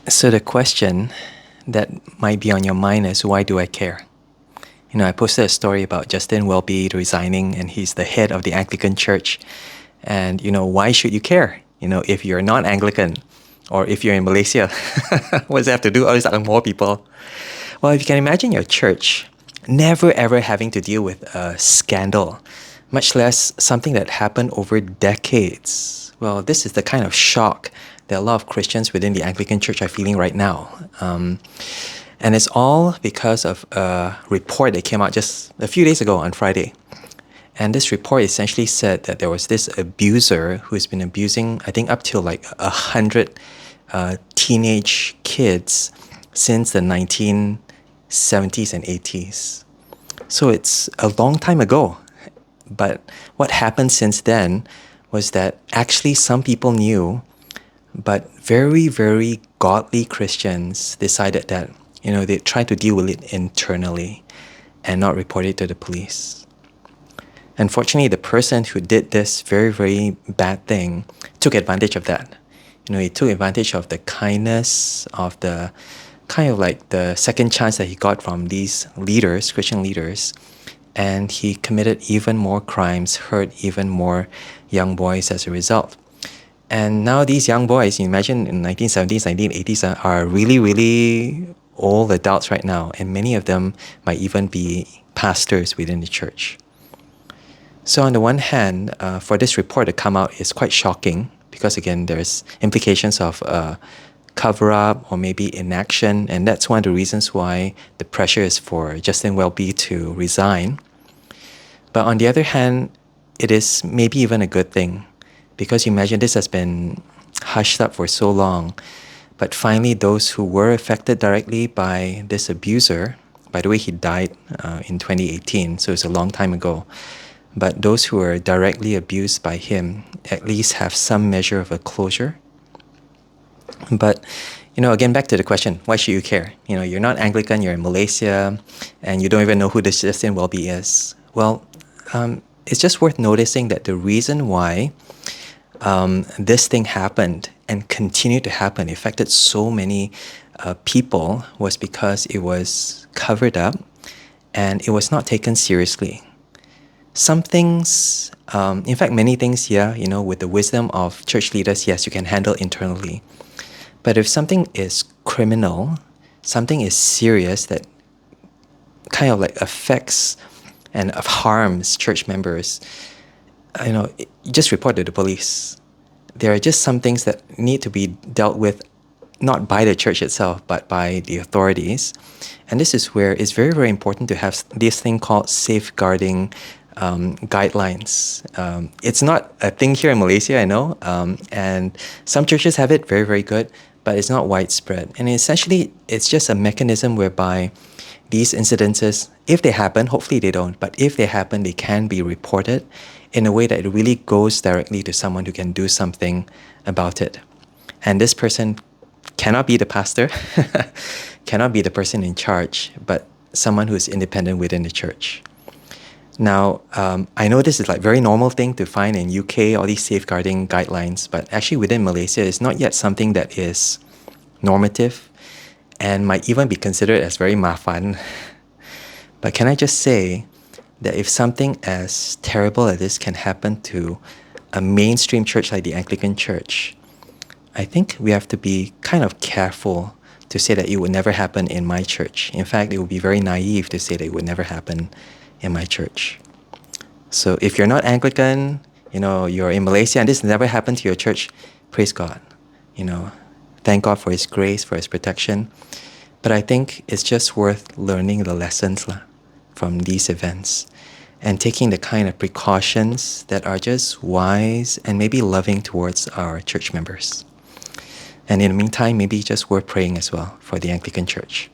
So the question that might be on your mind is, why do I care? I posted a story about Justin Welby resigning, and he's the head of the Anglican Church. And, why should you care? If you're not Anglican or if you're in Malaysia, what does it have to do? All these more people. Well, if you can imagine your church never ever having to deal with a scandal, much less something that happened over decades. Well, this is the kind of shock that a lot of Christians within the Anglican Church are feeling right now. And it's all because of a report that came out just a few days ago on Friday. And this report essentially said that there was this abuser who's been abusing, I think, up to like 100 teenage kids since the 1970s and 80s. So it's a long time ago. But what happened since then was that actually some people knew, but very, very godly Christians decided that, they'd try to deal with it internally and not report it to the police. Unfortunately, the person who did this very, very bad thing took advantage of that. He took advantage of the kindness, of the kind of like the second chance that he got from these leaders, Christian leaders, and he committed even more crimes, hurt even more young boys as a result. And now these young boys, you imagine in 1970s, 1980s, are really, really old adults right now, and many of them might even be pastors within the church. So on the one hand, for this report to come out is quite shocking because, again, there's implications of cover-up or maybe inaction, and that's one of the reasons why the pressure is for Justin Welby to resign. But on the other hand, it is maybe even a good thing, because you imagine this has been hushed up for so long. But finally, those who were affected directly by this abuser, by the way, he died in 2018, so it's a long time ago. But those who were directly abused by him at least have some measure of a closure. But, again, back to the question, why should you care? You're not Anglican, you're in Malaysia, and you don't even know who this Justin Welby is. Well, it's just worth noticing that the reason why this thing happened and continued to happen, affected so many people, was because it was covered up and it was not taken seriously. Some things, in fact, many things, with the wisdom of church leaders, yes, you can handle internally. But if something is criminal, something is serious that kind of like affects and harms church members, you just report to the police. There are just some things that need to be dealt with, not by the church itself, but by the authorities. And this is where it's very, very important to have this thing called safeguarding guidelines. It's not a thing here in Malaysia, I know, and some churches have it, very, very good, but it's not widespread. And essentially, it's just a mechanism whereby these incidences, if they happen, hopefully they don't, but if they happen, they can be reported in a way that it really goes directly to someone who can do something about it. And this person cannot be the pastor, cannot be the person in charge, but someone who is independent within the church. Now, I know this is like very normal thing to find in UK, all these safeguarding guidelines, but actually within Malaysia, it's not yet something that is normative and might even be considered as very mafan. But can I just say that if something as terrible as this can happen to a mainstream church like the Anglican Church, I think we have to be kind of careful to say that it would never happen in my church. In fact, it would be very naive to say that it would never happen in my church. So if you're not Anglican, you're in Malaysia and this never happened to your church, praise God. Thank God for His grace, for His protection. But I think it's just worth learning the lessons from these events and taking the kind of precautions that are just wise and maybe loving towards our church members. And in the meantime, maybe just worth praying as well for the Anglican Church.